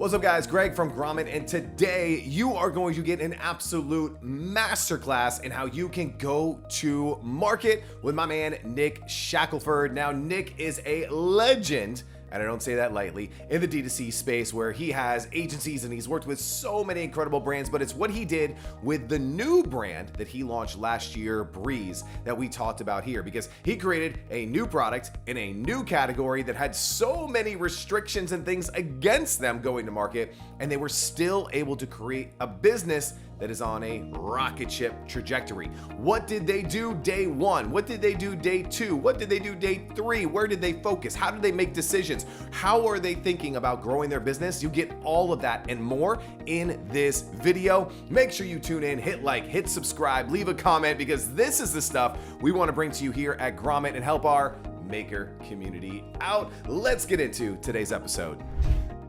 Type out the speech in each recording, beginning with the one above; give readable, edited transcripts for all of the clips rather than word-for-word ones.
What's up, guys? Greg from Grommet, and today you are going to get an absolute masterclass in how you can go to market with my man, Nick Shackelford. Now, Nick is a legend, and I don't say that lightly, in the DTC space where he has agencies and he's worked with so many incredible brands, but it's what he did with the new brand that he launched last year, BREZ, that we talked about here, because he created a new product in a new category that had so many restrictions and things against them going to market, and they were still able to create a business that is on a rocket ship trajectory. What did they do day one? What did they do day two? What did they do day three? Where did they focus? How did they make decisions? How are they thinking about growing their business? You get all of that and more in this video. Make sure you tune in, hit like, hit subscribe, leave a comment, because this is the stuff we want to bring to you here at Grommet and help our maker community out. Let's get into today's episode.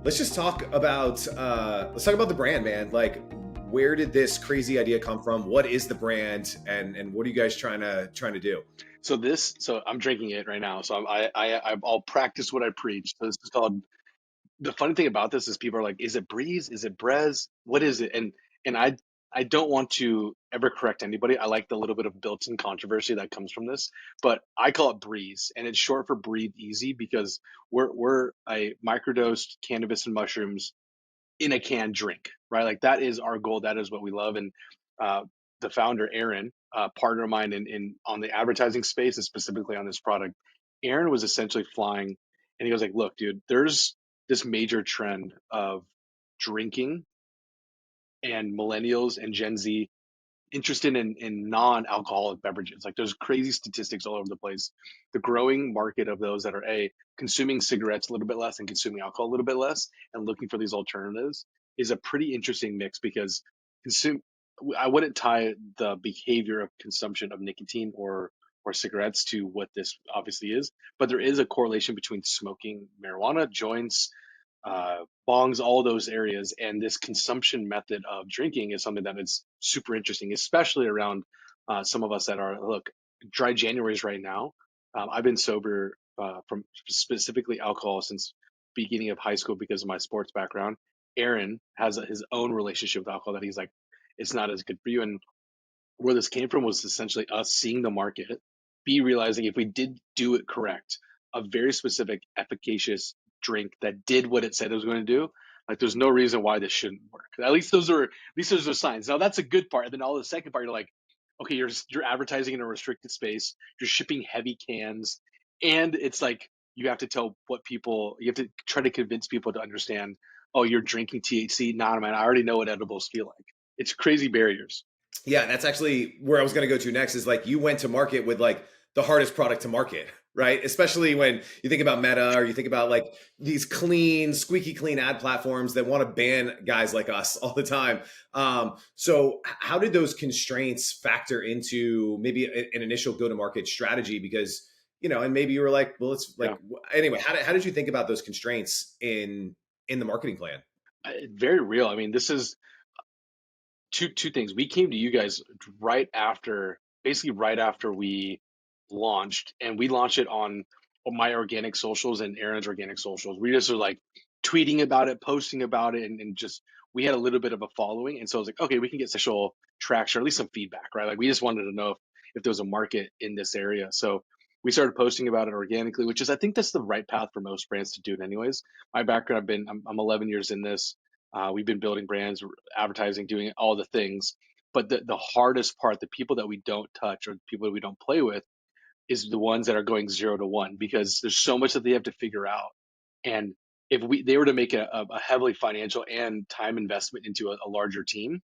Let's just talk about the brand, man. Like, where did this crazy idea come from? What is the brand, and what are you guys trying to do? So I'm drinking it right now. So I'll practice what I preach. So this is called. The funny thing about this is people are like, is it BREZ? Is it BREZ? What is it? And I don't want to ever correct anybody. I like the little bit of built-in controversy that comes from this, but I call it BREZ, and it's short for Breathe Easy because we're a microdosed cannabis and mushrooms in a can drink, right? Like that is our goal. That is what we love. And uh, the founder, Aaron, partner of mine in on the advertising space and specifically on this product, Aaron was essentially flying, and he was like, "Look, dude, there's this major trend of drinking and millennials and Gen Z interested in non-alcoholic beverages. Like there's crazy statistics all over the place. The growing market of those that are consuming cigarettes a little bit less and consuming alcohol a little bit less and looking for these alternatives is a pretty interesting mix because consume I wouldn't tie the behavior of consumption of nicotine or cigarettes to what this obviously is, but there is a correlation between smoking marijuana, joints, bongs, all those areas. And this consumption method of drinking is something that is super interesting, especially around some of us that are, look, dry Januaries right now. I've been sober from specifically alcohol since beginning of high school because of my sports background. Aaron has his own relationship with alcohol that he's like, it's not as good for you. And where this came from was essentially us seeing the market, B, realizing if we did do it correct, a very specific, efficacious drink that did what it said it was going to do, like there's no reason why this shouldn't work. At least those are signs. Now that's a good part. And then all the second part, you're like, okay, you're advertising in a restricted space, you're shipping heavy cans, and it's like you have to you have to try to convince people to understand, oh, you're drinking THC. Nah, man, I already know what edibles feel like. It's crazy barriers. Yeah, that's actually where I was going to go to next. Is like you went to market with like the hardest product to market, right? Especially when you think about Meta or you think about like these clean, squeaky clean ad platforms that want to ban guys like us all the time. So how did those constraints factor into maybe an initial go to market strategy? Because and maybe you were like, well, it's like Yeah. anyway. How did you think about those constraints in the marketing plan? Very real. I mean, this is two things. We came to you guys basically right after we launched, and we launched it on my organic socials and Aaron's organic socials. We just were like tweeting about it, posting about it, and just we had a little bit of a following, and so I was like, okay, we can get social traction, or at least some feedback, right? Like we just wanted to know if there was a market in this area. So we started posting about it organically, which is I think that's the right path for most brands to do it anyways. My background, I'm 11 years in this. We've been building brands, advertising, doing all the things. But the hardest part, the people that we don't touch or the people that we don't play with, is the ones that are going 0 to 1 because there's so much that they have to figure out. And if they were to make a heavily financial and time investment into a larger team,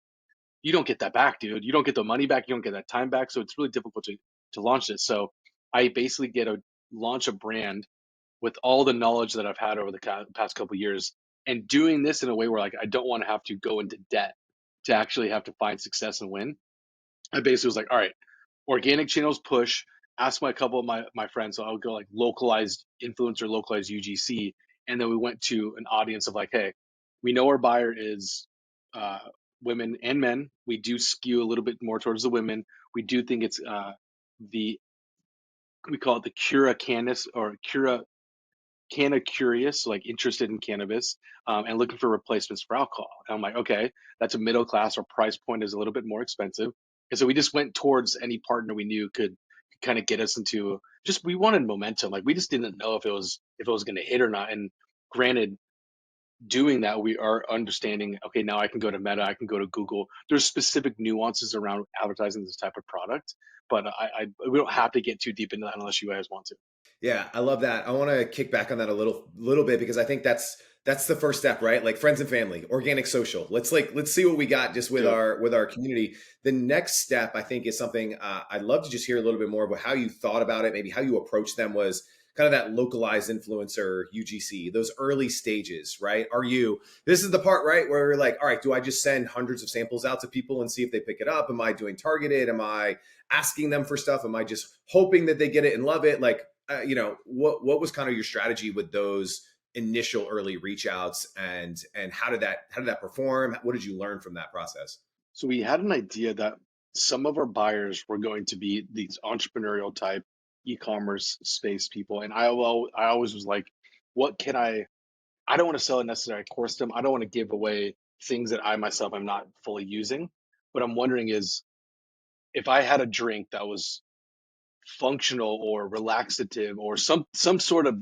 you don't get that back, dude. You don't get the money back. You don't get that time back. So it's really difficult to launch this. So I basically get to launch a brand with all the knowledge that I've had over the past couple of years and doing this in a way where like I don't want to have to go into debt to actually have to find success and win. I basically was like, all right, organic channels push. Ask my couple of my friends. So I would go like localized influencer, localized UGC, and then we went to an audience of like, hey, we know our buyer is uh, women and men. We do skew a little bit more towards the women. We do think it's the we call it the Cura Canis or Cura. kind of curious, like interested in cannabis, and looking for replacements for alcohol. And I'm like, okay, that's a middle class. Our price point is a little bit more expensive, and so we just went towards any partner we knew could kind of get us into. Just we wanted momentum. Like we just didn't know if it was going to hit or not. And granted, doing that, we are understanding. Okay, now I can go to Meta, I can go to Google. There's specific nuances around advertising this type of product, but we don't have to get too deep into that unless you guys want to. Yeah, I love that. I want to kick back on that a little bit because I think that's the first step, right? Like friends and family, organic social. Let's see what we got just with Do it. our community. The next step, I think, is something I'd love to just hear a little bit more about how you thought about it, maybe how you approached them was kind of that localized influencer UGC, those early stages, right? This is the part, right, where we're like, all right, do I just send hundreds of samples out to people and see if they pick it up? Am I doing targeted? Am I asking them for stuff? Am I just hoping that they get it and love it? Like, what was kind of your strategy with those initial early reach outs, and how did that perform? What did you learn from that process? So we had an idea that some of our buyers were going to be these entrepreneurial type e-commerce space people, and I always was like, what can I don't want to sell a necessary course to them. I don't want to give away things that I myself am not fully using. What I'm wondering is if I had a drink that was functional or relaxative or some sort of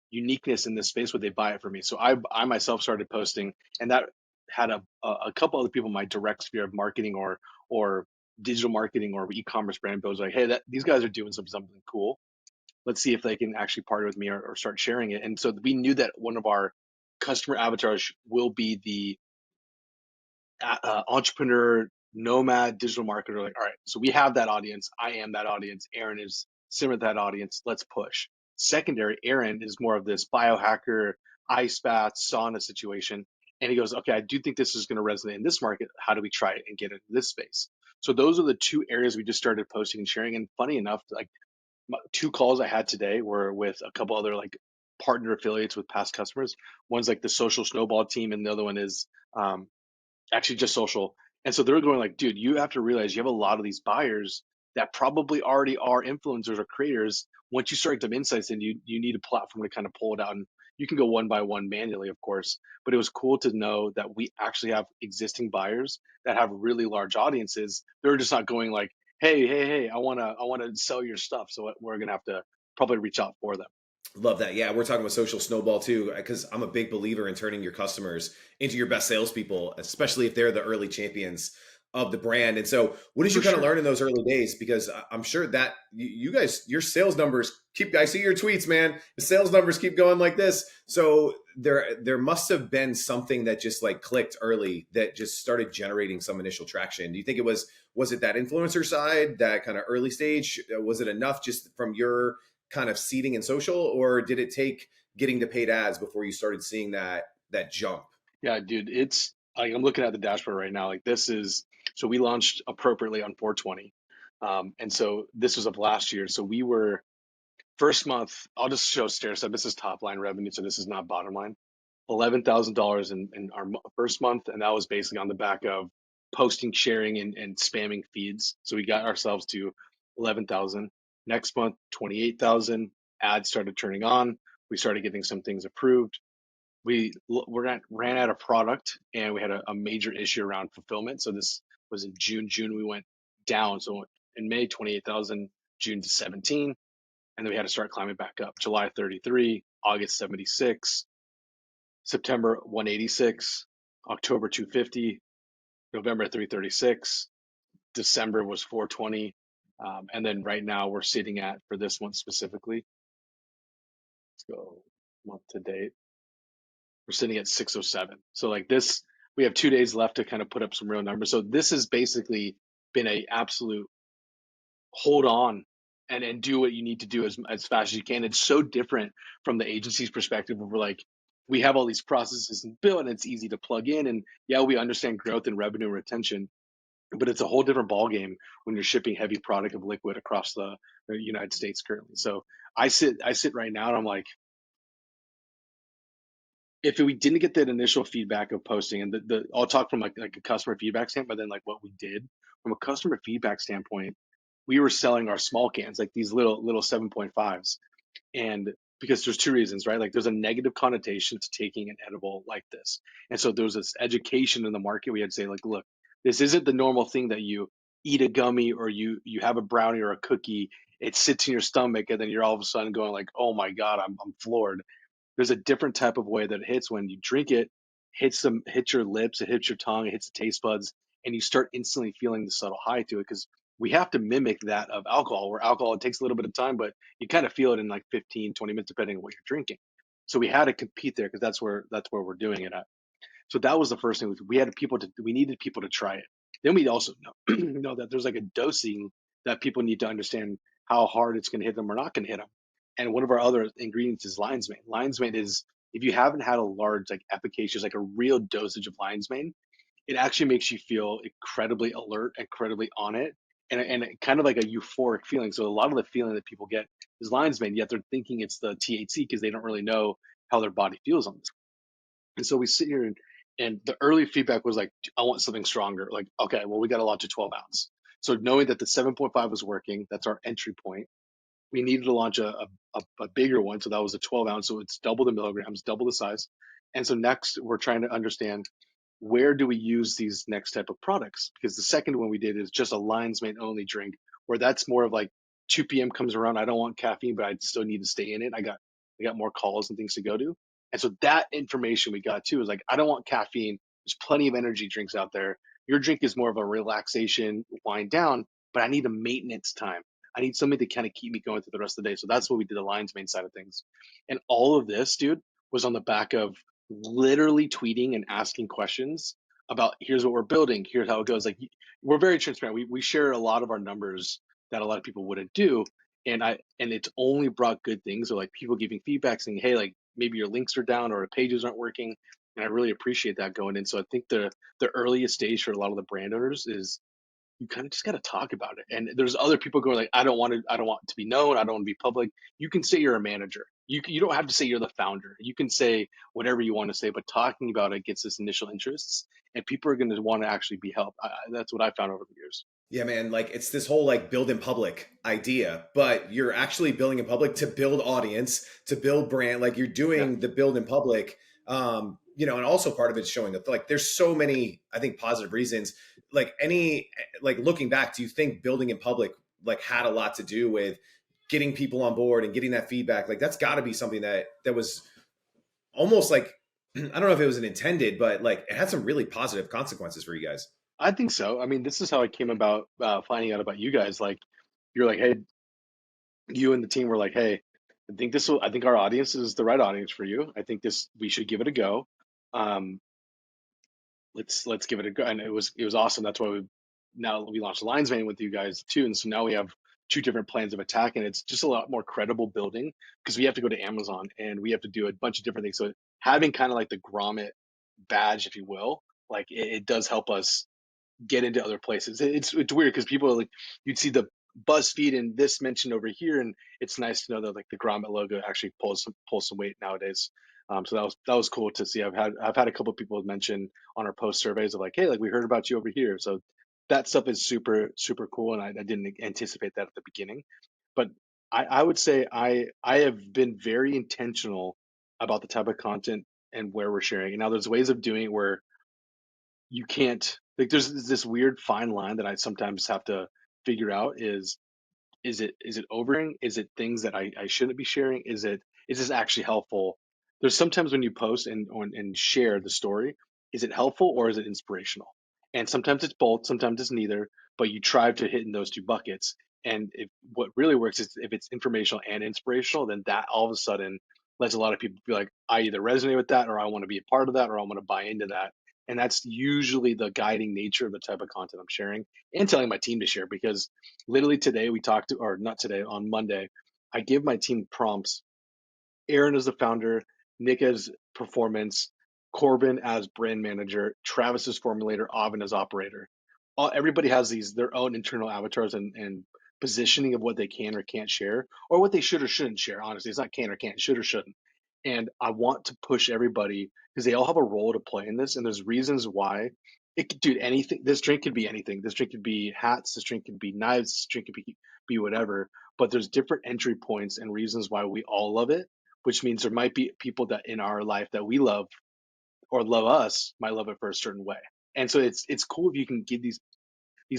uniqueness in this space, would they buy it for me? So I myself started posting, and that had a couple other people in my direct sphere of marketing or digital marketing or e-commerce brand builders like, hey, these guys are doing something cool. Let's see if they can actually partner with me or start sharing it. And so we knew that one of our customer avatars will be the entrepreneur, nomad, digital marketer. Like, all right, so we have that audience. I am that audience. Aaron is similar to that audience. Let's push. Secondary, Aaron is more of this biohacker, ice bath, sauna situation. And he goes, okay, I do think this is going to resonate in this market. How do we try it and get into this space? So those are the two areas we just started posting and sharing. And funny enough, like two calls I had today were with a couple other like partner affiliates with past customers. One's like the social snowball team, and the other one is um, actually just social. And so they're going like, dude, you have to realize you have a lot of these buyers that probably already are influencers or creators. Once you start them insights, then you need a platform to kind of pull it out. And you can go one by one manually, of course. But it was cool to know that we actually have existing buyers that have really large audiences. They're just not going like, hey, I wanna sell your stuff. So we're gonna have to probably reach out for them. Love that. Yeah, we're talking about social snowball too, because I'm a big believer in turning your customers into your best salespeople, especially if they're the early champions of the brand. And so, what did you For kind of sure. learn in those early days? Because I'm sure that you guys, your sales numbers keep. I see your tweets, man. The sales numbers keep going like this. So there must have been something that just like clicked early that just started generating some initial traction. Do you think was it that influencer side, that kind of early stage? Was it enough just from your kind of seeding in social, or did it take getting to paid ads before you started seeing that jump? Yeah, dude, it's like I'm looking at the dashboard right now. Like this is so we launched appropriately on 420. And so this was of last year. So we were first month, I'll just show stair step. This is top line revenue, so this is not bottom line. $11,000 in our first month, and that was basically on the back of posting, sharing, and spamming feeds. So we got ourselves to 11,000. Next month, 28,000. Ads started turning on. We started getting some things approved. Ran out of product, and we had a major issue around fulfillment. So this was in June. June we went down. So in May, 28,000. June to 17, and then we had to start climbing back up. July 33, August 76, September 186, October 250, November 336, December was 420, and then right now we're sitting at, for this one specifically, let's go month to date, we're sitting at 607. So like this, we have 2 days left to kind of put up some real numbers. So this has basically been a absolute hold on and do what you need to do as fast as you can. It's so different from the agency's perspective where we're like, we have all these processes built and it's easy to plug in. And yeah, we understand growth and revenue and retention, but it's a whole different ballgame when you're shipping heavy product of liquid across the United States currently. So I sit right now and I'm like, if we didn't get that initial feedback of posting and I'll talk from like a customer feedback standpoint, but then like what we did from a customer feedback standpoint, we were selling our small cans, like these little 7.5s. And because there's two reasons, right? Like there's a negative connotation to taking an edible like this. And so there's this education in the market. We had to say like, look, this isn't the normal thing that you eat a gummy or you have a brownie or a cookie, it sits in your stomach and then you're all of a sudden going like, oh my God, I'm floored. There's a different type of way that it hits when you drink it, hits your lips, it hits your tongue, it hits the taste buds, and you start instantly feeling the subtle high to it because we have to mimic that of alcohol, where alcohol it takes a little bit of time, but you kind of feel it in like 15, 20 minutes depending on what you're drinking. So we had to compete there because that's where we're doing it at. So that was the first thing. We needed people to try it. Then we also know know that there's like a dosing that people need to understand how hard it's going to hit them or not going to hit them. And one of our other ingredients is lion's mane. Lion's mane is, if you haven't had a large like efficacious like a real dosage of lion's mane, it actually makes you feel incredibly alert, incredibly on it, and kind of like a euphoric feeling. So a lot of the feeling that people get is lion's mane, yet they're thinking it's the THC because they don't really know how their body feels on this. And so we sit here and the early feedback was like, I want something stronger. Like, okay, well, we got to launch a 12 ounce. So knowing that the 7.5 was working, that's our entry point. We needed to launch a bigger one. So that was a 12 ounce. So it's double the milligrams, double the size. And so next we're trying to understand, where do we use these next type of products? Because the second one we did is just a lion's mane only drink, where that's more of like 2 p.m. comes around. I don't want caffeine, but I still need to stay in it. I got more calls and things to go to. And so that information we got too is like, I don't want caffeine. There's plenty of energy drinks out there. Your drink is more of a relaxation, wind down, but I need a maintenance time. I need something to kind of keep me going through the rest of the day. So that's what we did, the lion's mane side of things. And all of this, dude, was on the back of literally tweeting and asking questions about, here's what we're building, here's how it goes. Like, we're very transparent. We share a lot of our numbers that a lot of people wouldn't do. And it's only brought good things. So like people giving feedback saying, hey, like maybe your links are down or pages aren't working. And I really appreciate that going in. So I think the earliest stage for a lot of the brand owners is, you kind of just got to talk about it. And there's other people going like, I don't want it to be known. I don't want to be public. You can say you're a manager. You don't have to say you're the founder. You can say whatever you want to say, but talking about it gets this initial interests, and people are going to want to actually be helped. That's what I found over the years. Yeah, man, like it's this whole like build in public idea, but you're actually building in public to build audience, to build brand. Like you're Yeah, doing the build in public, and also part of it's showing up. Like there's so many, I think, positive reasons. Like looking back, do you think building in public like had a lot to do with getting people on board and getting that feedback? Like that's got to be something that was almost like I don't know if it was an intended, but like it had some really positive consequences for you guys. I think so. I mean, this is how I came about finding out about you guys. Like, you're like, hey, you and the team were like, hey, I think our audience is the right audience for you. I think we should give it a go. Um, let's give it a go. And it was awesome. That's why we launched Lion's Mane with you guys too. And so now we have two different plans of attack, and it's just a lot more credible building because we have to go to Amazon and we have to do a bunch of different things. So having kind of like the Grommet badge, if you will, like it does help us get into other places. It's weird because people are like, you'd see the BuzzFeed and this mentioned over here, and it's nice to know that like the Grommet logo actually pulls some weight nowadays. So that was cool to see. I've had a couple of people mention on our post surveys of like, hey, like we heard about you over here. So that stuff is super super cool, and I didn't anticipate that at the beginning. But I would say I have been very intentional about the type of content and where we're sharing. And now there's ways of doing it where you can't, like, there's this weird fine line that I sometimes have to figure out is it overing? Is it things that I shouldn't be sharing? Is this actually helpful? There's sometimes when you post and share the story, is it helpful or is it inspirational? And sometimes it's both, sometimes it's neither, but you try to hit in those two buckets. And what really works is if it's informational and inspirational, then that all of a sudden lets a lot of people be like, I either resonate with that or I want to be a part of that or I want to buy into that. And that's usually the guiding nature of the type of content I'm sharing and telling my team to share, because literally today we talked to, or not today, on Monday, I give my team prompts. Aaron as the founder, Nick as performance, Corbin as brand manager, Travis as formulator, Avin as operator. Everybody has their own internal avatars and positioning of what they can or can't share, or what they should or shouldn't share. Honestly, it's not can or can't, should or shouldn't. And I want to push everybody because they all have a role to play in this, and there's reasons why. It could do anything. This drink could be anything. This drink could be hats. This drink could be knives. This drink could be whatever. But there's different entry points and reasons why we all love it. which means there might be people that in our life that we love or love us might love it for a certain way. And so it's cool if you can give these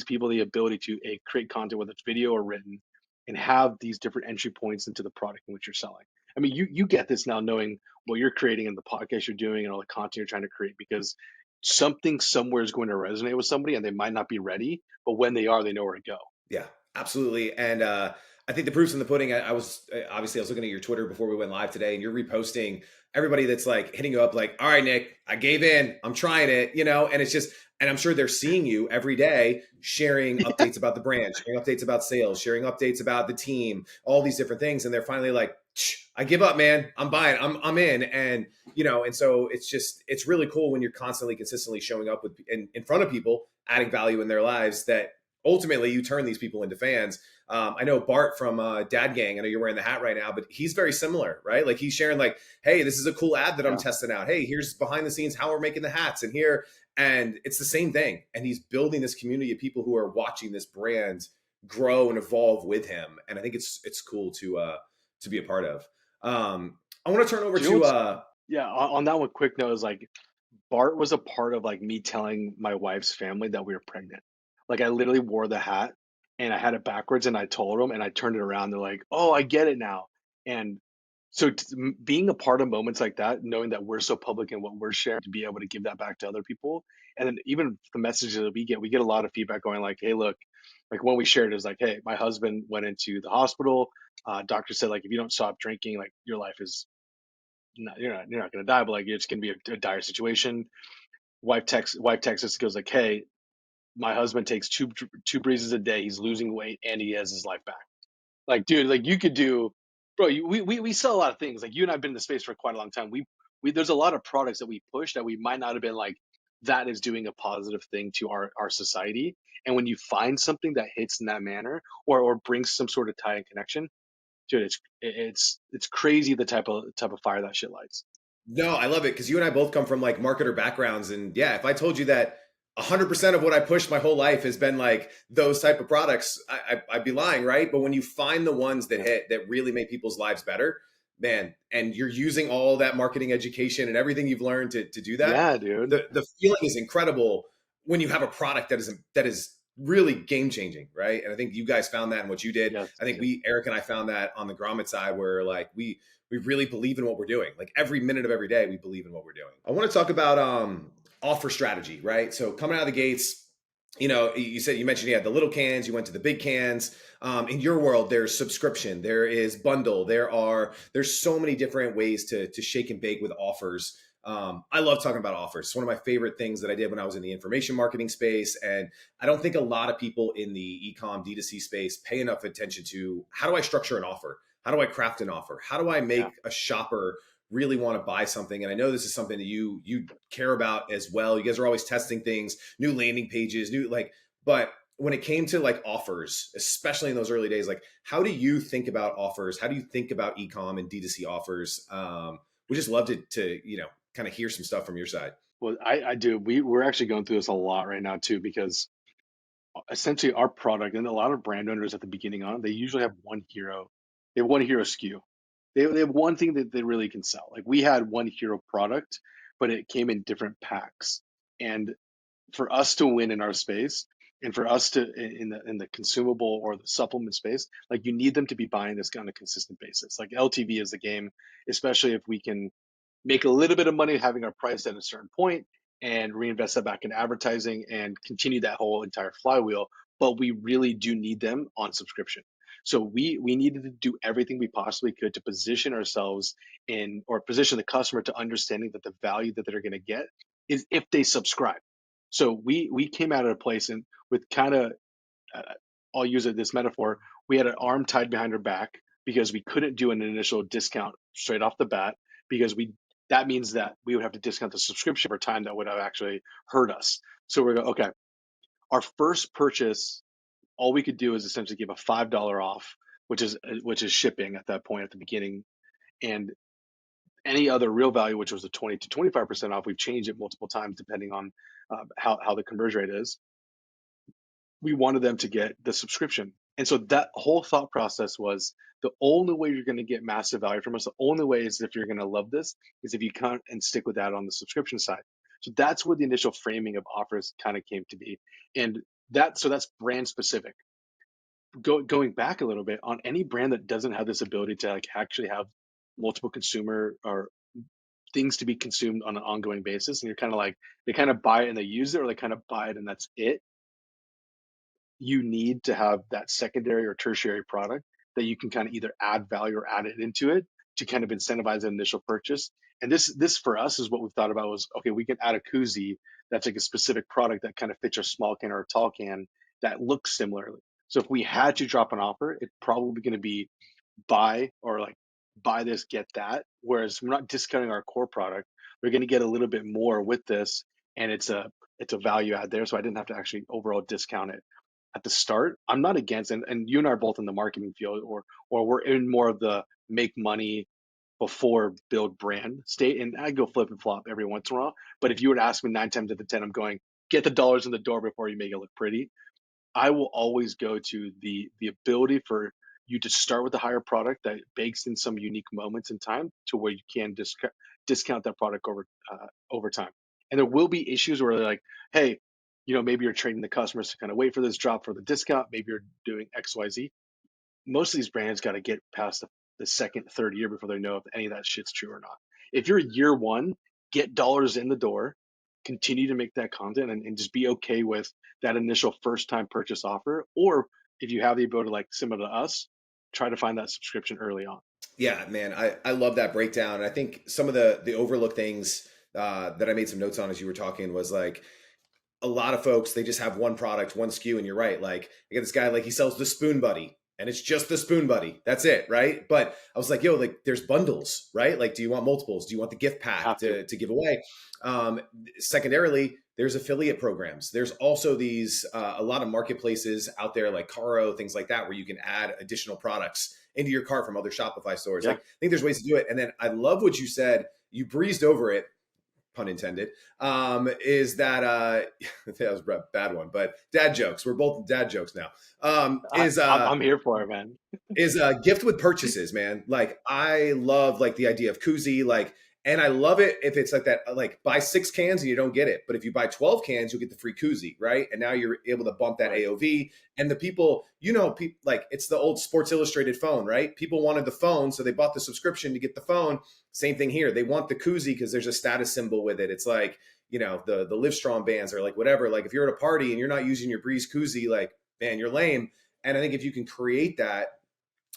people the ability to create content, whether it's video or written, and have these different entry points into the product in which you're selling. I mean, you get this now knowing what you're creating and the podcast you're doing and all the content you're trying to create, because something somewhere is going to resonate with somebody and they might not be ready, but when they are, they know where to go. Yeah, absolutely. And I think the proof's in the pudding. I was obviously I was looking at your Twitter before we went live today, and you're reposting everybody that's like hitting you up, like, "All right, Nick, I gave in. I'm trying it," and it's just, and I'm sure they're seeing you every day sharing updates about the brand, sharing updates about sales, sharing updates about the team, all these different things, and they're finally like, "I give up, man. I'm buying. I'm in." And and so it's really cool when you're constantly, consistently showing up with in front of people, adding value in their lives that ultimately you turn these people into fans. I know Bart from Dad Gang, I know you're wearing the hat right now, but he's very similar, right? Like he's sharing like, "Hey, this is a cool ad that I'm testing out. Hey, here's behind the scenes how we're making the hats and here." And it's the same thing. And he's building this community of people who are watching this brand grow and evolve with him. And I think it's cool to be a part of. I want to turn over to yeah, on that one quick note is like Bart was a part of like me telling my wife's family that we were pregnant. Like I literally wore the hat and I had it backwards and I told them and I turned it around. They're like, "Oh, I get it now." And so being a part of moments like that, knowing that we're so public in what we're sharing, to be able to give that back to other people. And then even the messages that we get a lot of feedback going like, "Hey, look," like when we shared it was like, "Hey, my husband went into the hospital. Doctor said like if you don't stop drinking, like your life is you're not gonna die, but like it's gonna be a dire situation." Wife texts us, goes like, "Hey, my husband takes two breezes a day. He's losing weight and he has his life back." Like, dude, like you could do, bro. We sell a lot of things. Like you and I've been in the space for quite a long time. We there's a lot of products that we push that we might not have been like that is doing a positive thing to our society. And when you find something that hits in that manner or brings some sort of tie and connection, dude, it's crazy the type of fire that shit lights. No, I love it because you and I both come from like marketer backgrounds, and yeah, if I told you that 100% of what I pushed my whole life has been like those type of products, I'd be lying, right? But when you find the ones that hit, that really make people's lives better, man, and you're using all that marketing education and everything you've learned to do that, Yeah, dude. the feeling is incredible when you have a product that is really game changing, right? And I think you guys found that in what you did. Yes, I think yes. Eric and I found that on the Grommet side, where like we really believe in what we're doing. Like every minute of every day, we believe in what we're doing. I want to talk about offer strategy, right? So coming out of the gates, you mentioned you had the little cans, you went to the big cans. In your world, there's subscription, there is bundle, there's so many different ways to shake and bake with offers. I love talking about offers. It's one of my favorite things that I did when I was in the information marketing space. And I don't think a lot of people in the e-com D2C space pay enough attention to how do I structure an offer? How do I craft an offer? How do I make a shopper really want to buy something? And I know this is something that you care about as well. You guys are always testing things, new landing pages, but when it came to like offers, especially in those early days, like how do you think about offers? How do you think about e-com and D2C offers? We just love to kind of hear some stuff from your side. Well, I do. We're actually going through this a lot right now too, because essentially our product and a lot of brand owners at the beginning on, they usually have one hero. They have one hero SKU. They have one thing that they really can sell. Like we had one hero product, but it came in different packs. And for us to win in our space, and for us to in the consumable or the supplement space, like you need them to be buying this on a consistent basis. Like LTV is the game, especially if we can make a little bit of money having our price at a certain point and reinvest that back in advertising and continue that whole entire flywheel. But we really do need them on subscription. So we needed to do everything we possibly could to position ourselves in, or position the customer to understanding that the value that they're going to get is if they subscribe. So we came out of a place and with kind of uh, I'll use it this metaphor. We had an arm tied behind our back because we couldn't do an initial discount straight off the bat, because we that means that we would have to discount the subscription over time. That would have actually hurt us. So we're going, okay, our first purchase, all we could do is essentially give a $5 off, which is shipping at that point at the beginning, and any other real value, which was a 20 to 25% off. We've changed it multiple times depending on how the conversion rate is. We wanted them to get the subscription. And so that whole thought process was the only way you're going to get massive value from us, the only way is if you're going to love this, is if you come and stick with that on the subscription side. So that's where the initial framing of offers kind of came to be. And that's brand specific. Going back a little bit, on any brand that doesn't have this ability to like actually have multiple consumer or things to be consumed on an ongoing basis, and you're kind of like, they kind of buy it and they use it, or they kind of buy it and that's it, you need to have that secondary or tertiary product that you can kind of either add value or add it into it to kind of incentivize an initial purchase. And this for us is what we've thought about was, okay, we can add a koozie that's like a specific product that kind of fits a small can or a tall can that looks similarly. So if we had to drop an offer, it's probably going to be buy, or like buy this, get that. Whereas we're not discounting our core product. We're going to get a little bit more with this, and it's a value add there. So I didn't have to actually overall discount it at the start. I'm not against, and you and I are both in the marketing field, or we're in more of the make money before build brand state. And I go flip and flop every once in a while. But if you were to ask me 9 times out of 10, I'm going, get the dollars in the door before you make it look pretty. I will always go to the ability for you to start with a higher product that bakes in some unique moments in time to where you can discount that product over time. And there will be issues where they're like, hey, maybe you're training the customers to kind of wait for this drop for the discount. Maybe you're doing X, Y, Z. Most of these brands got to get past the second, third year before they know if any of that shit's true or not. If you're year one, get dollars in the door, continue to make that content, and just be okay with that initial first time purchase offer. Or if you have the ability, like similar to us, try to find that subscription early on. Yeah, man, I love that breakdown. And I think some of the overlooked things that I made some notes on as you were talking was like, a lot of folks, they just have one product, one SKU, and you're right. Like, I got this guy, like he sells the Spoon Buddy, and it's just the Spoon Buddy. That's it, right? But I was like, yo, like there's bundles, right? Like, do you want multiples? Do you want the gift pack to give away? Secondarily, there's affiliate programs. There's also these a lot of marketplaces out there like Caro, things like that, where you can add additional products into your cart from other Shopify stores. Yeah. Like, I think there's ways to do it. And then I love what you said. You breezed over it, pun intended, is that that was a bad one, but dad jokes. We're both dad jokes now. I'm here for it, man. Is gift with purchases, man. Like I love like the idea of koozie, like, and I love it if it's like that, like buy 6 cans and you don't get it, but if you buy 12 cans, you'll get the free koozie, right? And now you're able to bump that AOV. And the people, like it's the old Sports Illustrated phone, right? People wanted the phone, so they bought the subscription to get the phone. Same thing here. They want the koozie because there's a status symbol with it. It's like, the Livestrong bands are like whatever. Like if you're at a party and you're not using your BREZ koozie, like, man, you're lame. And I think if you can create that,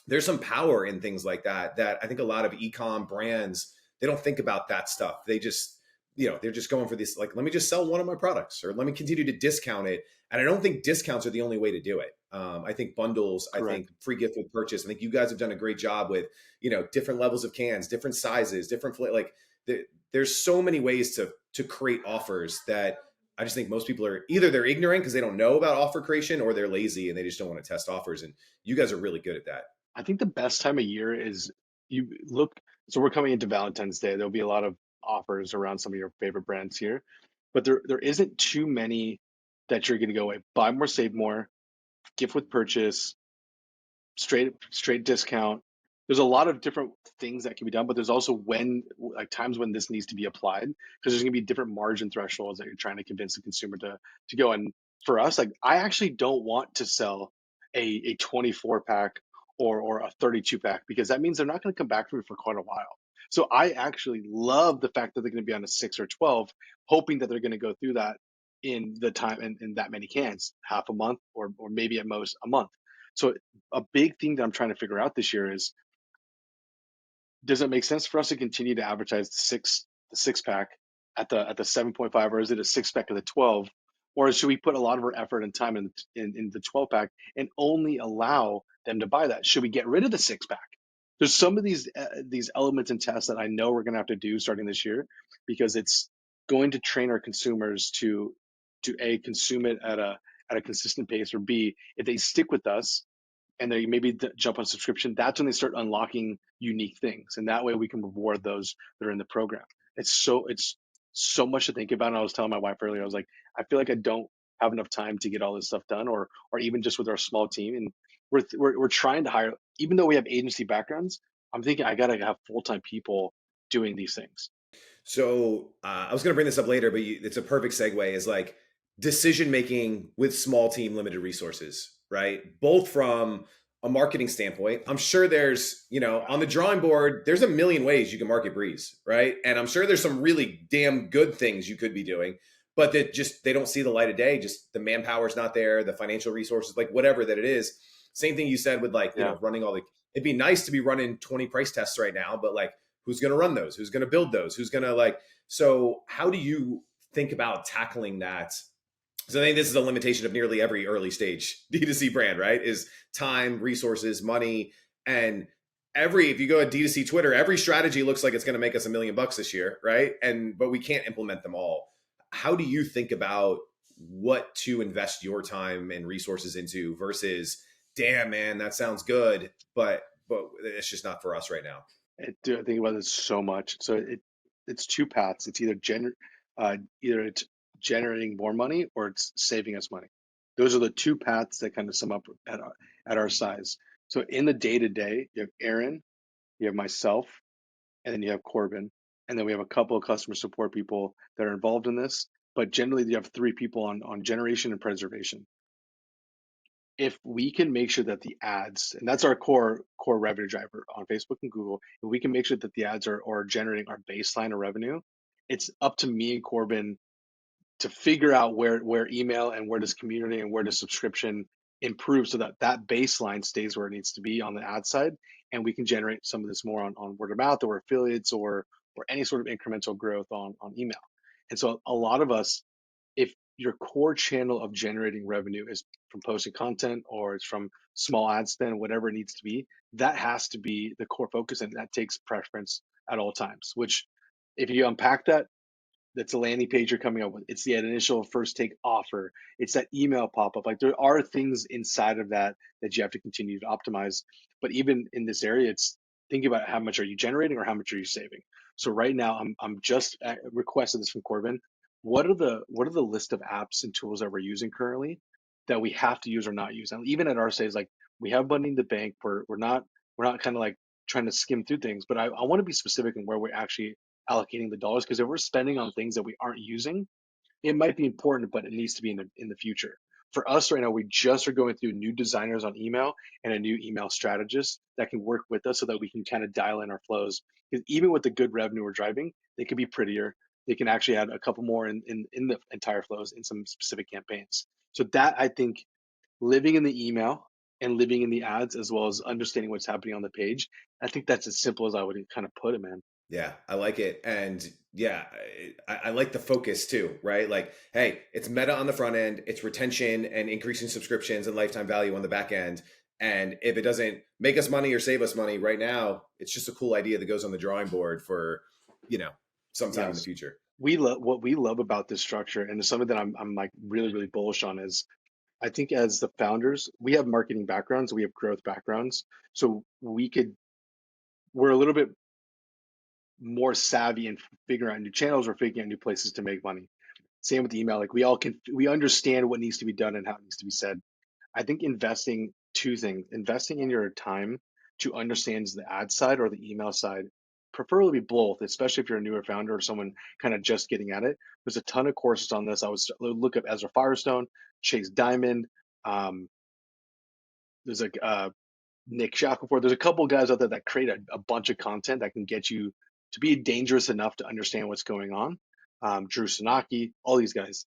there's some power in things like that I think a lot of e-com brands, they don't think about that stuff. They just, they're just going for this, like, let me just sell one of my products or let me continue to discount it. And I don't think discounts are the only way to do it. I think bundles, correct. I think free gift with purchase. I think you guys have done a great job with, different levels of cans, different sizes, different, like there's so many ways to create offers that I just think most people are either they're ignorant because they don't know about offer creation, or they're lazy and they just don't want to test offers. And you guys are really good at that. I think the best time of year is you look. So we're coming into Valentine's Day. There'll be a lot of offers around some of your favorite brands here, but there isn't too many that you're going to go away. Buy more, save more, gift with purchase, straight discount. There's a lot of different things that can be done, but there's also times when this needs to be applied, because there's going to be different margin thresholds that you're trying to convince the consumer to go. And for us, like I actually don't want to sell a 24 pack or a 32 pack, because that means they're not going to come back to me for quite a while. So I actually love the fact that they're going to be on a 6 or 12, hoping that they're going to go through that in the time in that many cans, half a month or maybe at most a month. So a big thing that I'm trying to figure out this year is, does it make sense for us to continue to advertise the six pack at the 7.5, or is it a 6 pack of the 12, or should we put a lot of our effort and time in the 12 pack and only allow them to buy that? Should we get rid of the 6 pack? There's some of these elements and tests that I know we're going to have to do starting this year, because it's going to train our consumers to A, consume it at a consistent pace, or B, if they stick with us and they maybe jump on subscription, that's when they start unlocking unique things. And that way we can reward those that are in the program. It's so much to think about. And I was telling my wife earlier, I was like, I feel like I don't have enough time to get all this stuff done, or even just with our small team. And we're trying to hire, even though we have agency backgrounds. I'm thinking I gotta have full-time people doing these things. So I was going to bring this up later, but it's a perfect segue. Is like decision making with small team, limited resources, right? Both from a marketing standpoint. I'm sure there's, on the drawing board, there's a million ways you can market BREZ, right? And I'm sure there's some really damn good things you could be doing, but that just they don't see the light of day. Just the manpower's not there, the financial resources, like whatever that it is. Same thing you said with like, Yeah. running all the. It'd be nice to be running 20 price tests right now, but like who's going to run those, who's going to build those, who's going to like, so how do you think about tackling that? So I think this is a limitation of nearly every early stage D2C brand, right? Is time, resources, money. And if you go to D2C Twitter, every strategy looks like it's going to make us $1 million this year, right? But we can't implement them all. How do you think about what to invest your time and resources into versus, damn man, that sounds good, but it's just not for us right now? I think about this so much. So it's two paths. It's either it's generating more money or it's saving us money. Those are the two paths that kind of sum up at our size. So in the day to day, you have Aaron, you have myself, and then you have Corbin, and then we have a couple of customer support people that are involved in this. But generally, you have three people on generation and preservation. If we can make sure that the ads, and that's our core revenue driver on Facebook and Google, if we can make sure that the ads are generating our baseline of revenue, it's up to me and Corbin to figure out where email and where does community and where does subscription improve so that that baseline stays where it needs to be on the ad side, and we can generate some of this more on word of mouth or affiliates or any sort of incremental growth on email. And so a lot of us, if your core channel of generating revenue is from posting content or it's from small ad spend, whatever it needs to be, that has to be the core focus, and that takes preference at all times. Which, if you unpack that, that's a landing page you're coming up with. It's the initial first take offer. It's that email pop up. Like there are things inside of that that you have to continue to optimize. But even in this area, it's thinking about how much are you generating or how much are you saving. So right now, I'm just requested this from Corbin. What are the list of apps and tools that we're using currently that we have to use or not use? And even at our stage, like we have money in the bank. We're not kind of like trying to skim through things, but I want to be specific in where we're actually allocating the dollars, because if we're spending on things that we aren't using, it might be important, but it needs to be in the future. For us right now, we just are going through new designers on email and a new email strategist that can work with us so that we can kind of dial in our flows. Because even with the good revenue we're driving, they can be prettier. They can actually add a couple more in the entire flows in some specific campaigns. So that, I think, living in the email and living in the ads as well as understanding what's happening on the page, I think that's as simple as I would kind of put it, man. Yeah, I like it. And yeah, I like the focus too, right? Like, hey, it's meta on the front end, it's retention and increasing subscriptions and lifetime value on the back end. And if it doesn't make us money or save us money right now, it's just a cool idea that goes on the drawing board for, sometime in the Yes. future. What we love about this structure, and it's something that I'm like really bullish on, is I think as the founders, we have marketing backgrounds, we have growth backgrounds, so we're a little bit more savvy in figuring out new channels or figuring out new places to make money. Same with email, like we understand what needs to be done and how it needs to be said. I think two things, investing in your time to understand the ad side or the email side, preferably both, especially if you're a newer founder or someone kind of just getting at it. There's a ton of courses on this. I would look up Ezra Firestone, Chase Diamond. Um, there's like Nick Shackelford. There's a couple of guys out there that create a bunch of content that can get you to be dangerous enough to understand what's going on. Drew Sanaki, all these guys,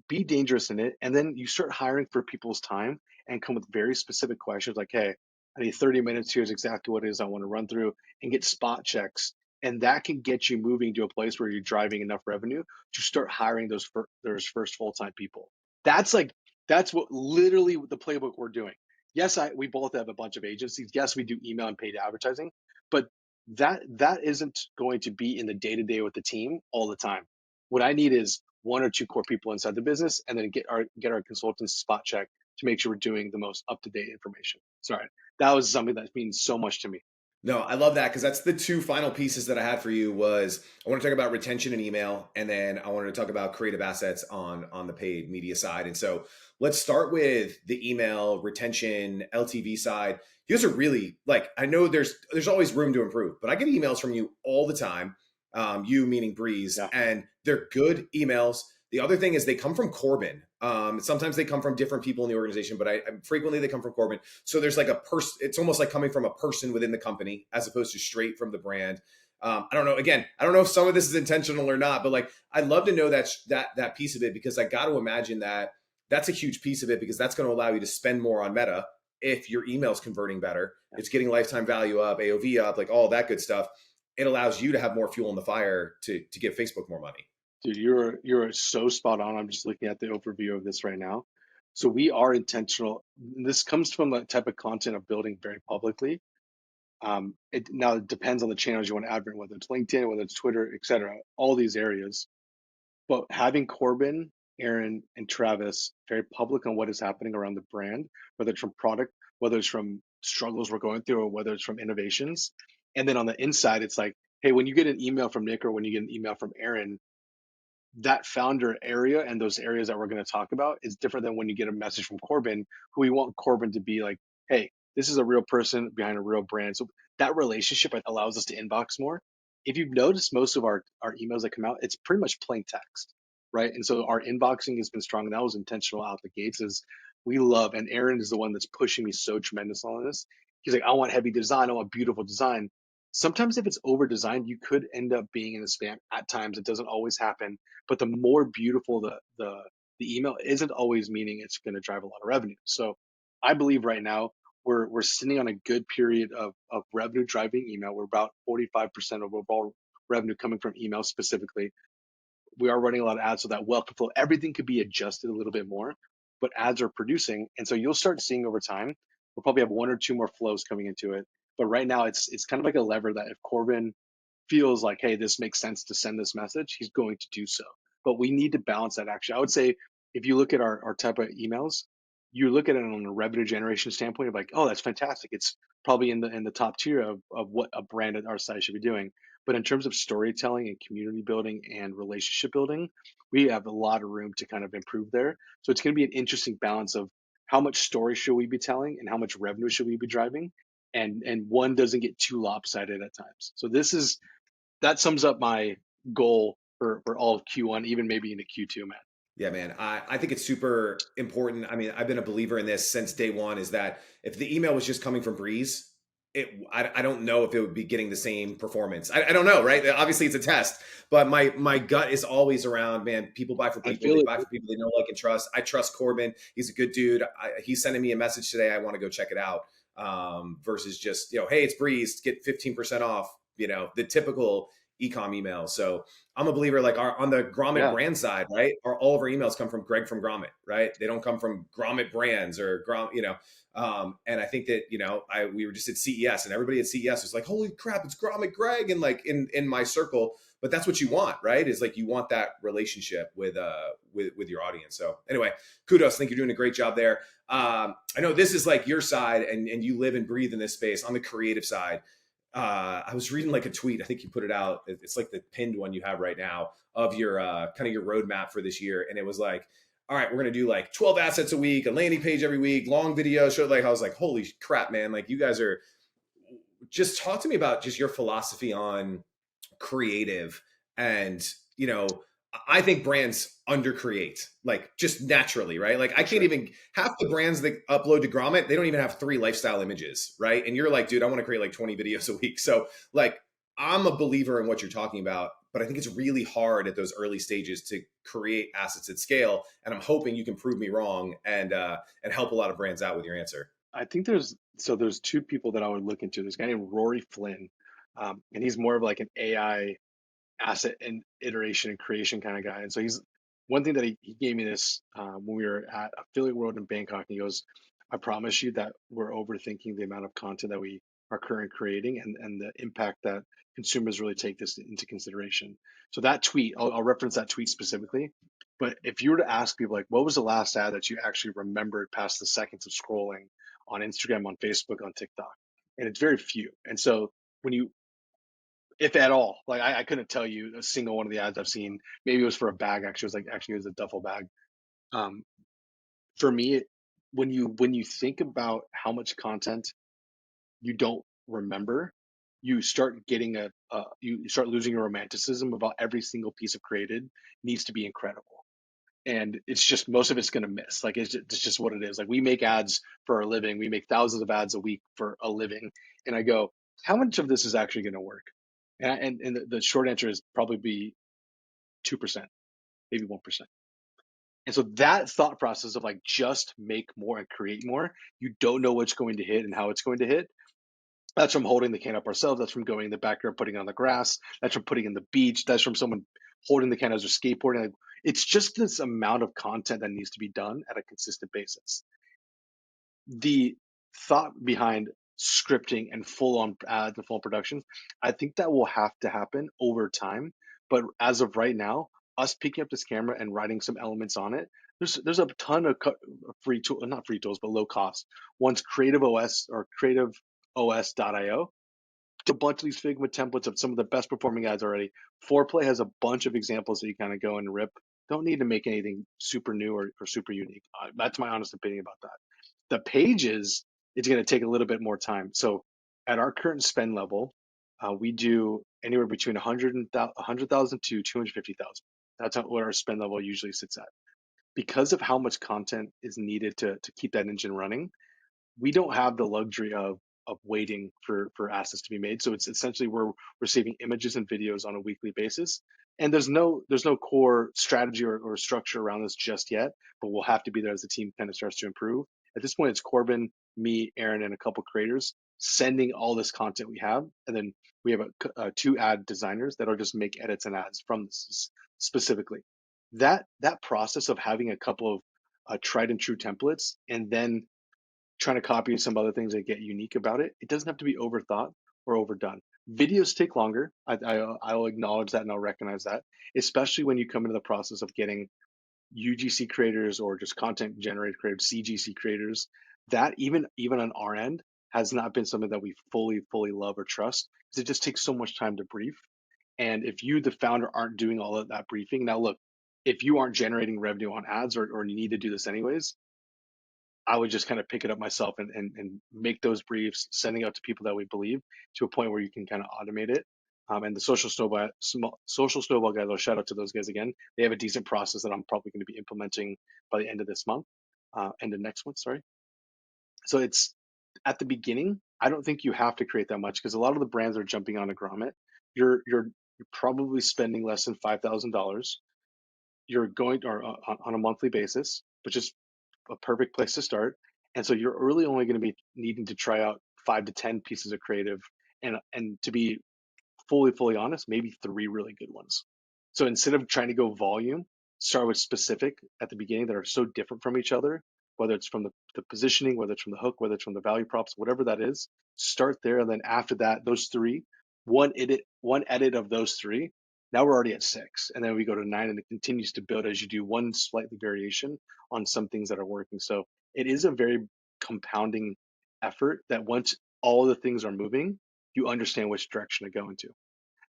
be dangerous in it, and then you start hiring for people's time and come with very specific questions like, hey, I need 30 minutes, here's exactly what it is I want to run through, and get spot checks, and that can get you moving to a place where you're driving enough revenue to start hiring those first full-time people. That's what literally the playbook we're doing. Yes, we both have a bunch of agencies. Yes, we do email and paid advertising, but that isn't going to be in the day-to-day with the team all the time. What I need is one or two core people inside the business, and then get our consultants spot check to make sure we're doing the most up to date information. Sorry, that was something that means so much to me. No, I love that because that's the two final pieces that I had for you was I want to talk about retention and email, and then I wanted to talk about creative assets on the paid media side. And so let's start with the email retention LTV side. You guys are really like I know there's always room to improve, but I get emails from you all the time. You meaning Breeze, Yeah, and they're good emails. The other thing is they come from Corbin. Sometimes they come from different people in the organization, but I frequently they come from Corbin. So there's like a person. It's almost like coming from a person within the company as opposed to straight from the brand. I don't know. Again, I don't know if some of this is intentional or not, but like I'd love to know that piece of it because I got to imagine that that's a huge piece of it because that's going to allow you to spend more on Meta if your email's converting better. yeah. It's getting lifetime value up, AOV up, like all that good stuff. It allows you to have more fuel in the fire to give Facebook more money. Dude, you're so spot on. I'm just looking at the overview of this right now. So we are intentional. This comes from the type of content of building very publicly. It now it depends on the channels you want to advert, whether it's LinkedIn, whether it's Twitter, etc. All these areas. But having Corbin, Aaron, and Travis very public on what is happening around the brand, whether it's from product, whether it's from struggles we're going through, or whether it's from innovations. And then on the inside, it's like, hey, when you get an email from Nick or when you get an email from Aaron, that founder area and those areas that we're going to talk about is different than when you get a message from Corbin, who we want Corbin to be like, hey, this is a real person behind a real brand. So that relationship allows us to inbox more. If you've noticed, most of our emails that come out, it's pretty much plain text, right? And so our inboxing has been strong. And that was intentional out the gates. Is we love, and Aaron is the one that's pushing me so tremendous on this. He's like, I want heavy design. I want beautiful design. Sometimes if it's over designed, you could end up being in the spam. At times, it doesn't always happen, but the more beautiful the email isn't always meaning it's going to drive a lot of revenue. So I believe right now we're sitting on a good period of revenue driving email. We're about 45% of overall revenue coming from email specifically. We are running a lot of ads so that well control, everything could be adjusted a little bit more, but ads are producing. And so you'll start seeing over time, we'll probably have one or two more flows coming into it. But right now it's kind of like a lever that if Corbin feels like, hey, this makes sense to send this message, he's going to do so. But we need to balance that action. I would say if you look at our type of emails, you look at it on a revenue generation standpoint of like, oh, that's fantastic. It's probably in the top tier of what a brand at our size should be doing. But in terms of storytelling and community building and relationship building, we have a lot of room to kind of improve there. So it's going to be an interesting balance of how much story should we be telling and how much revenue should we be driving, and one doesn't get too lopsided at times. So this is that sums up my goal for all of Q1, even maybe into Q2, man. Yeah, man. I think it's super important. I mean, I've been a believer in this since day one is that if the email was just coming from Breeze, I don't know if it would be getting the same performance. I don't know, right? Obviously it's a test, but my gut is always around, man, people buy for I people. feel They it. buy for people they know, like, and trust. I trust Corbin. He's a good dude. He's sending me a message today. I want to go check it out. Versus just, hey, it's Breeze, get 15% off, the typical ecom email. So I'm a believer, like on the Grommet Yeah, brand side, right? All of our emails come from Greg from Grommet, right? They don't come from Grommet brands or and I think that, we were just at CES and everybody at CES was like, holy crap, it's Grommet Greg. And like in my circle, but that's what you want, right? Is like, you want that relationship with your audience. So anyway, kudos. I think you're doing a great job there. I know this is like your side and you live and breathe in this space on the creative side. I was reading like a tweet. I think you put it out. It's like the pinned one you have right now of your kind of your roadmap for this year. And it was like, all right, we're going to do like 12 assets a week, a landing page every week, long video show. Like, I was like, holy crap, man. Like, you guys are just talk to me about just your philosophy on creative and, I think brands undercreate, like just naturally, right? Like I for can't sure. even half the brands that upload to Grommet, they don't even have 3 lifestyle images, right? And you're like, dude, I want to create like 20 videos a week. So like I'm a believer in what you're talking about, but I think it's really hard at those early stages to create assets at scale. And I'm hoping you can prove me wrong and help a lot of brands out with your answer. I think there's two people that I would look into. This guy named Rory Flynn, and he's more of like an AI asset and iteration and creation kind of guy. And so he's one thing that he gave me this when we were at Affiliate World in Bangkok. He goes, I promise you that we're overthinking the amount of content that we are currently creating and the impact that consumers really take this into consideration. So that tweet, I'll reference that tweet specifically. But if you were to ask people like, what was the last ad that you actually remembered past the seconds of scrolling on Instagram, on Facebook, on TikTok? and it's very few. And so when you, if at all, like I couldn't tell you a single one of the ads I've seen. Maybe it was for a bag. Actually, it was like actually it was a duffel bag. Um, for me, when you think about how much content you don't remember, you start getting you start losing your romanticism about every single piece of created needs to be incredible. And it's just most of it's going to miss. Like it's just what it is. Like we make ads for a living. We make thousands of ads a week for a living. And I go, how much of this is actually going to work? And the short answer is probably be 2%, maybe 1%. And so that thought process of like just make more and create more, you don't know what's going to hit and how it's going to hit. That's from holding the can up ourselves. That's from going in the backyard, putting it on the grass. That's from putting in the beach. That's from someone holding the can as they're skateboarding. Like, it's just this amount of content that needs to be done at a consistent basis. The thought behind scripting and full on ads and full productions, I think that will have to happen over time. But as of right now, us picking up this camera and writing some elements on it, there's a ton of free tool, not free tools, but low cost. One's Creative OS or creativeos.io, a bunch of these Figma templates of some of the best performing ads already. Foreplay has a bunch of examples that you kind of go and rip. Don't need to make anything super new or super unique. That's my honest opinion about that. The pages, it's going to take a little bit more time. So at our current spend level, we do anywhere between 100,000 to 250,000. That's what our spend level usually sits at. Because of how much content is needed to keep that engine running, we don't have the luxury of waiting for assets to be made. So it's essentially we're receiving images and videos on a weekly basis. And there's no core strategy or structure around this just yet, but we'll have to be there as the team kind of starts to improve. At this point, it's Corbin, me, Aaron, and a couple creators sending all this content we have, and then we have two ad designers that'll just make edits and ads from this specifically. That process of having a couple of tried and true templates, and then trying to copy some other things that get unique about it. It doesn't have to be overthought or overdone. Videos take longer. I'll acknowledge that and I'll recognize that, especially when you come into the process of getting UGC creators or just content generated creators, CGC creators. That even on our end has not been something that we fully love or trust because it just takes so much time to brief. And if you, the founder, aren't doing all of that briefing, now look, if you aren't generating revenue on ads or you need to do this anyways, I would just kind of pick it up myself and make those briefs, sending out to people that we believe to a point where you can kind of automate it. And the social snowball guys, I'll shout out to those guys again. They have a decent process that I'm probably going to be implementing by the end of this month, end of next month, sorry. So it's at the beginning, I don't think you have to create that much because a lot of the brands are jumping on a Grommet. You're probably spending less than $5,000. You're going or on a monthly basis, which is a perfect place to start. And so you're really only going to be needing to try out 5 to 10 pieces of creative, and to be fully honest, maybe 3 really good ones. So instead of trying to go volume, start with specific at the beginning that are so different from each other, whether it's from the positioning, whether it's from the hook, whether it's from the value props, whatever that is, start there. And then after that, those three, one edit of those three, now we're already at 6. And then we go to 9 and it continues to build as you do one slightly variation on some things that are working. So it is a very compounding effort that once all the things are moving, you understand which direction to go into.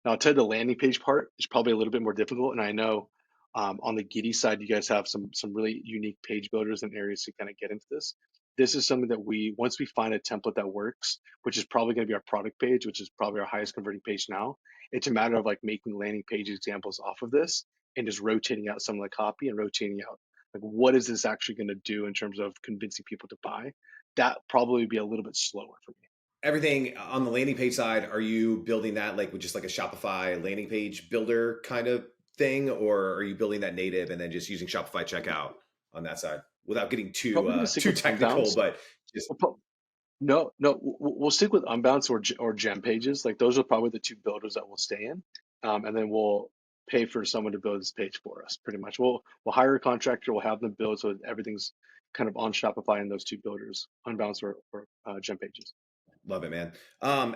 Now, I'll tell you the landing page part is probably a little bit more difficult, and I know on the Giddy side, you guys have some really unique page builders and areas to kind of get into this. This is something that once we find a template that works, which is probably going to be our product page, which is probably our highest converting page now. It's a matter of like making landing page examples off of this and just rotating out some of the copy and rotating out like what is this actually going to do in terms of convincing people to buy. That probably be a little bit slower for me. Everything on the landing page side, are you building that like with just like a Shopify landing page builder kind of thing, or are you building that native and then just using Shopify checkout on that side without getting Probably going to stick too with technical, Unbounce. but just No, we'll stick with Unbounce or Gem Pages. Like those are probably the two builders that we'll stay in, and then we'll pay for someone to build this page for us. Pretty much, we'll hire a contractor. We'll have them build so everything's kind of on Shopify in those two builders, Unbounce or Gem Pages. love it, man.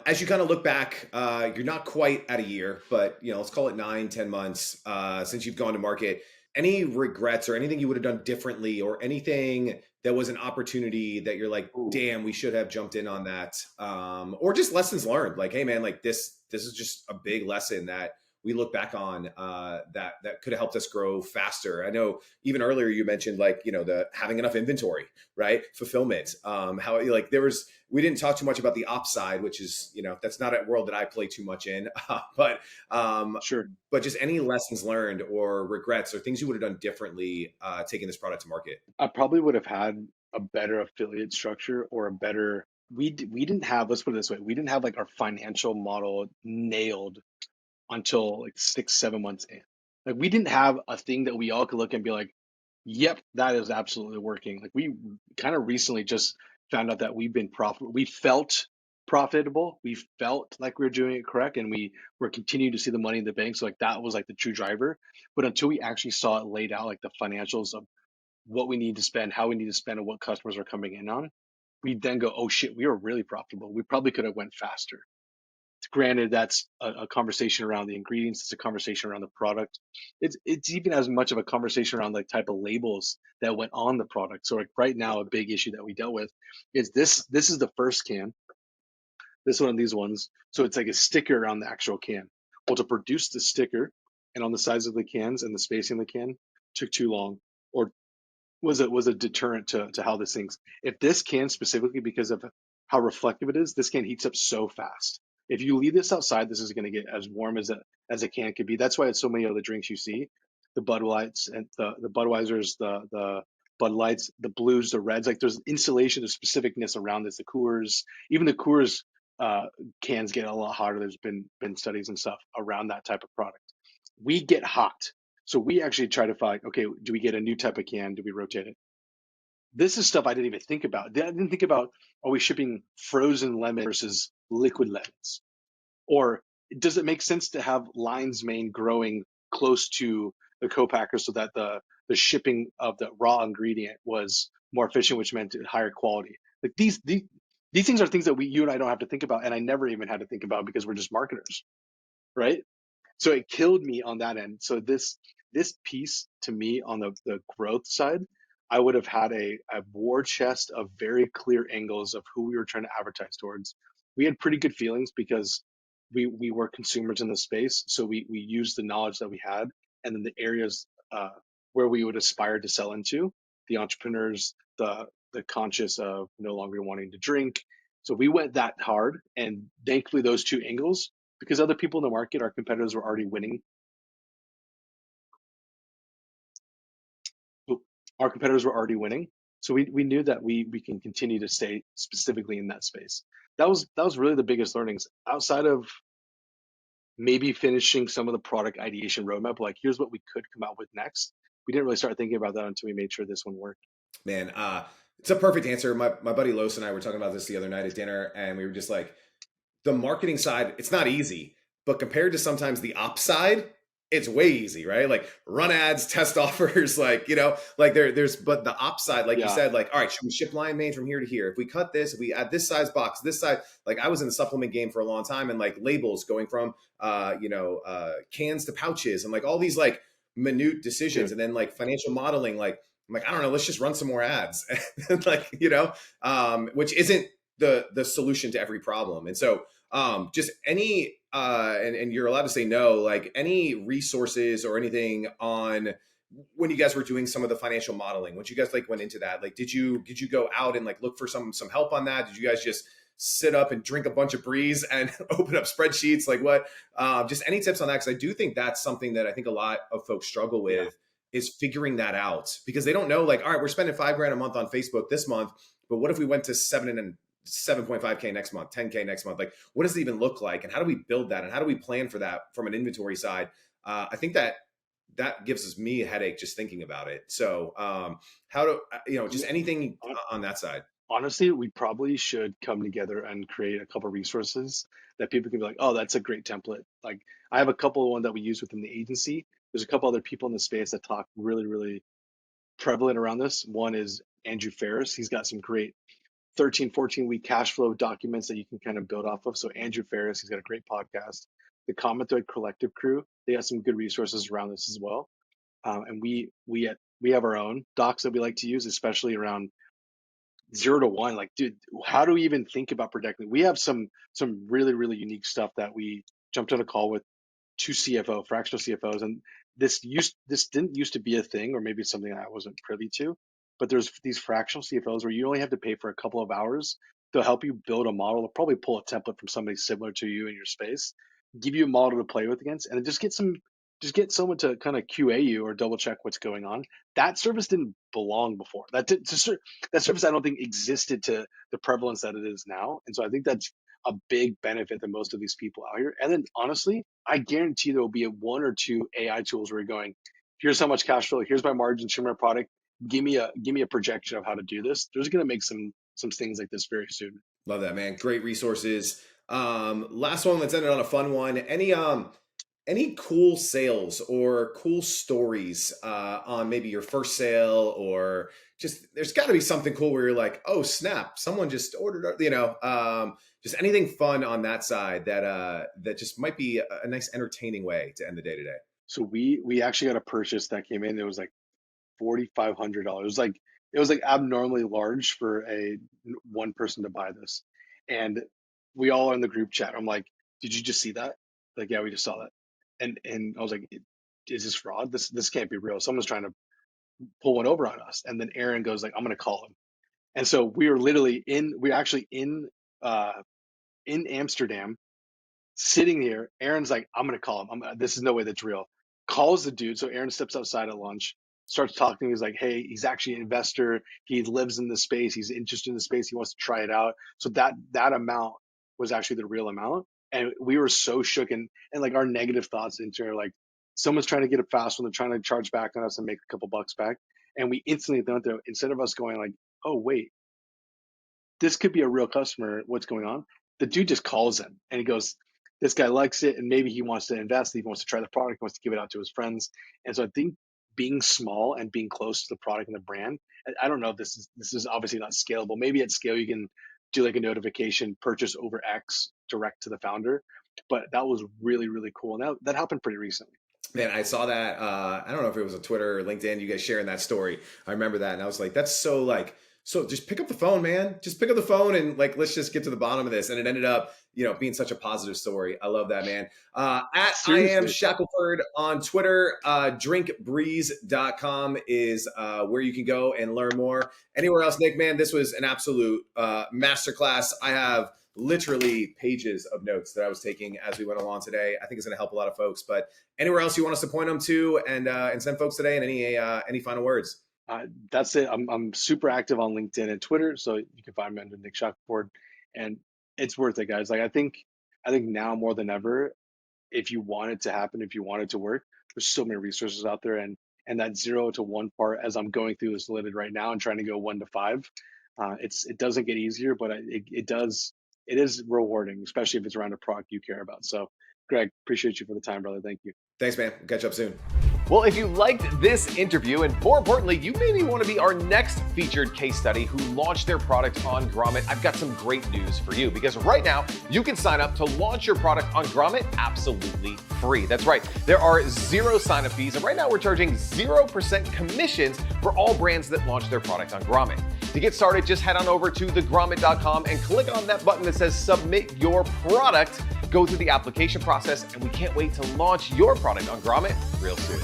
As you kind of look back, you're not quite at a year, but let's call it 9, 10 months since you've gone to market. any regrets or anything you would have done differently or anything that was an opportunity that you're like, Ooh, damn, we should have jumped in on that. Or just lessons learned. Like, hey man, like this is just a big lesson that we look back on that could have helped us grow faster. I know even earlier you mentioned like, the having enough inventory, right? Fulfillment. How like there was we didn't talk too much about the ops side, which is, that's not a world that I play too much in. But um, sure. but just any lessons learned or regrets or things you would have done differently taking this product to market. I probably would have had a better affiliate structure or a better. We didn't have. Let's put it this way. We didn't have like our financial model nailed until like 6, 7 months in. Like we didn't have a thing that we all could look and be like, "Yep, that is absolutely working." Like we kind of recently just found out that we've been profitable. We felt profitable. We felt like we were doing it correct, and we were continuing to see the money in the bank. So like that was like the true driver. But until we actually saw it laid out, like the financials of what we need to spend, how we need to spend, and what customers are coming in on, we then go, "Oh shit, we were really profitable. We probably could have went faster." Granted, that's a conversation around the ingredients. It's a conversation around the product. It's even as much of a conversation around the type of labels that went on the product. So like right now, a big issue that we dealt with is this. This is the first can. This one of these ones. So it's like a sticker around the actual can. Well, to produce the sticker and on the sides of the cans and the spacing of the can took too long, or was a deterrent to how this thing's. If this can specifically because of how reflective it is, this can heats up so fast. If you leave this outside, this is going to get as warm as a can could be. That's why it's so many other drinks you see, the Bud Lights and the Budweisers, the Bud Lights, the blues, the reds. Like there's insulation, there's specificness around this. The Coors, even the Coors uh, cans get a lot hotter. There's been studies and stuff around that type of product. We get hot, so we actually try to find, okay, do we get a new type of can? Do we rotate it? This is stuff I didn't even think about. I didn't think about, are we shipping frozen lemon versus liquid lemons? Or does it make sense to have lion's mane growing close to the co-packer so that the shipping of the raw ingredient was more efficient, which meant higher quality? Like these things are things that you and I don't have to think about, and I never even had to think about because we're just marketers, right? So it killed me on that end. So this piece to me on the growth side, I would have had a war chest of very clear angles of who we were trying to advertise towards. We had pretty good feelings because we were consumers in the space, so we used the knowledge that we had, and then the areas where we would aspire to sell into, the entrepreneurs, the conscious of no longer wanting to drink. So we went that hard, and thankfully those two angles, because other people in the market, our competitors were already winning. Our competitors were already winning. So we knew that we can continue to stay specifically in that space. That was really the biggest learnings outside of maybe finishing some of the product ideation roadmap. Like here's what we could come out with next. We didn't really start thinking about that until we made sure this one worked. Man, it's a perfect answer. My buddy Los and I were talking about this the other night at dinner, and we were just like, the marketing side, it's not easy, but compared to sometimes the ops side, it's way easy, right? Like run ads, test offers, like, like there's, but the ops side, like you Yeah, said, like, all right, should we ship lion mane from here to here? If we cut this, if we add this size box, this size, like I was in the supplement game for a long time and like labels going from, cans to pouches and like all these like minute decisions dude. and then like financial modeling, like, I'm like, I don't know, let's just run some more ads. Like, which isn't the solution to every problem. And so just any and you're allowed to say no, like any resources or anything on when you guys were doing some of the financial modeling, once you guys like went into that, like did you go out and like look for some help on that? Did you guys just sit up and drink a bunch of BREZ and open up spreadsheets? Like what? Just any tips on that? Because I do think that's something that I think a lot of folks struggle Yeah. with is figuring that out because they don't know, like, all right, we're spending $5,000 a month on Facebook this month, but what if we went to 7.5K next month, 10K next month? Like, what does it even look like? And how do we build that? And how do we plan for that from an inventory side? I think that gives us me a headache just thinking about it. So, how do, just Yeah. anything on that side? Honestly, we probably should come together and create a couple resources that people can be like, oh, that's a great template. Like I have a couple of one that we use within the agency. There's a couple other people in the space that talk really, really prevalent around this. One is Andrew Ferris. He's got some great 13, 14-week cash flow documents that you can kind of build off of. So Andrew Ferris, he's got a great podcast. The Common Thread Collective crew, they got some good resources around this as well. and we have our own docs that we like to use, especially around 0 to 1. Like, dude, how do we even think about protecting? We have some really really unique stuff that we jumped on a call with two fractional CFOs, and this didn't used to be a thing, or maybe it's something I wasn't privy to. But there's these fractional CFOs where you only have to pay for a couple of hours. They'll help you build a model. They'll probably pull a template from somebody similar to you in your space, give you a model to play with against, and just get someone to kind of QA you or double check what's going on. That service didn't belong before. That service I don't think existed to the prevalence that it is now, and so I think that's a big benefit to most of these people out here. And then honestly, I guarantee there will be one or two AI tools where you're going, here's how much cash flow, here's my margins, here's my product. Give me a projection of how to do this. There's going to make some things like this very soon. Love that, man. Great resources. Last one, let's end it on a fun one. Any cool sales or cool stories on maybe your first sale, or just there's got to be something cool where you're like, oh snap, someone just ordered, just anything fun on that side that just might be a nice entertaining way to end the day today. So we actually got a purchase that came in. It was like $4,500. It was like abnormally large for a one person to buy this, and we all are in the group chat. I'm like, did you just see that? Like, yeah, we just saw that, and I was like, is this fraud? This can't be real. Someone's trying to pull one over on us. And then Aaron goes like, I'm gonna call him. And so we're actually in Amsterdam, sitting here. Aaron's like, I'm gonna call him. This is no way that's real. Calls the dude. So Aaron steps outside at lunch, starts talking. He's like, hey, he's actually an investor. He lives in the space. He's interested in the space. He wants to try it out. So that amount was actually the real amount. And we were so shook, and like our negative thoughts into it, like someone's trying to get a fast one. They're trying to charge back on us and make a couple bucks back. And we instantly thought that instead of us going like, oh wait, this could be a real customer, what's going on? The dude just calls him and he goes, this guy likes it, and maybe he wants to invest, he wants to try the product, he wants to give it out to his friends. And so I think being small and being close to the product and the brand, I don't know if this is obviously not scalable. Maybe at scale you can do like a notification purchase over X direct to the founder, but that was really, really cool. And that happened pretty recently. Man, I saw that. I don't know if it was on Twitter or LinkedIn, you guys sharing that story. I remember that. And I was like, that's so just pick up the phone, man. Just pick up the phone and like, let's just get to the bottom of this. And it ended up, being such a positive story. I love that, man. At Seriously. I am Shackelford on Twitter. Drinkbreeze.com is where you can go and learn more. Anywhere else, Nick, man, this was an absolute masterclass. I have literally pages of notes that I was taking as we went along today. I think it's going to help a lot of folks. But anywhere else you want us to point them to and send folks today, and any final words? That's it. I'm super active on LinkedIn and Twitter, so you can find me under Nick Shackelford, and it's worth it, guys. Like I think now more than ever, if you want it to happen, if you want it to work, there's so many resources out there, and that 0 to 1 part, as I'm going through this limited right now and trying to go 1 to 5, it doesn't get easier, but it does. It is rewarding, especially if it's around a product you care about. So, Greg, appreciate you for the time, brother. Thank you. Thanks, man. We'll catch up soon. Well, if you liked this interview, and more importantly, you maybe want to be our next featured case study who launched their product on Grommet, I've got some great news for you, because right now you can sign up to launch your product on Grommet absolutely free. That's right. There are 0 sign-up fees, and right now we're charging 0% commissions for all brands that launch their product on Grommet. To get started, just head on over to thegrommet.com and click on that button that says Submit Your Product. Go through the application process, and we can't wait to launch your product on Grommet real soon.